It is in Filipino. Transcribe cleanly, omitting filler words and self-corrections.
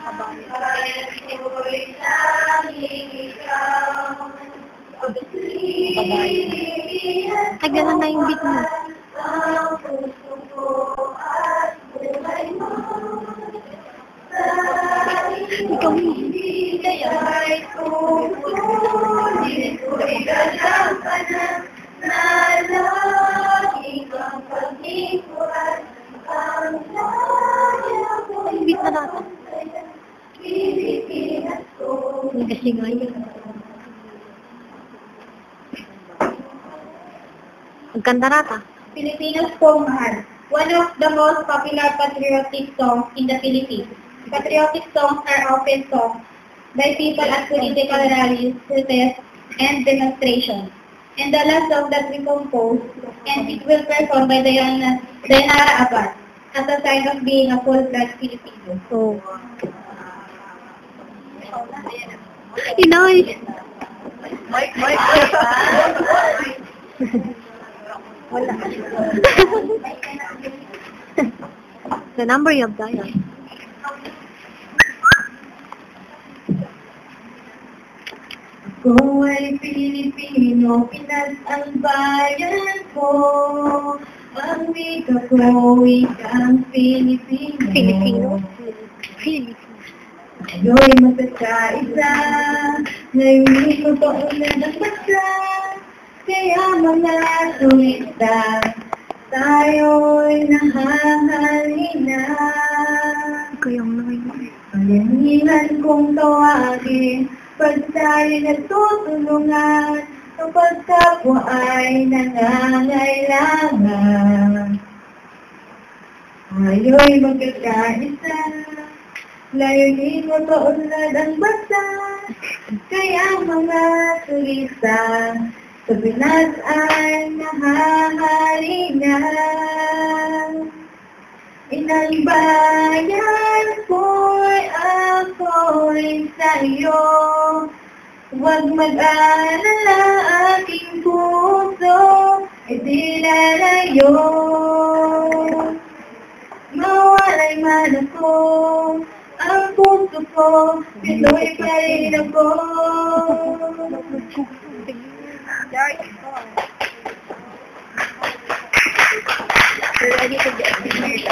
Ay, ganun na yung beat mo. Ikaw mo. Yung beat na natin. Kasi nga yun. Magkanta rata. Filipinos Kong Mahal, one of the most popular patriotic songs in the Philippines. Patriotic songs are often sung by people at political rallies, protests, and demonstrations. And the last song that we composed, and it will performed by Dayanara Abad, as a sign of being a full-fledged Filipino. Oh. Inay! Wala. The number you have dialed. Ako ay Pilipino, Pinas ang bayan ko. Ang wika ko, wikang Filipino. Filipino? Filipino. Tayo'y magkakaisa, ngayon totoo na ng bansa. Kaya mga turista, tayo'y nahahalina. Kayang naman. Palahingan kong tawagin, pag tayo'y nagtutulungan, ang pagkapwa ay nangangailangan. Tayo'y magkakaisa, layunin mo to unlad ang bansa. Kaya mga turista, sa Pinas ay nahahalina. Inang bayan ko'y ako'y sa'yo. Huwag mag-alala, aking puso ay di lalayo. Mawalay man ako, ang puso ko, ito'y pa rin ako. Ready to get married.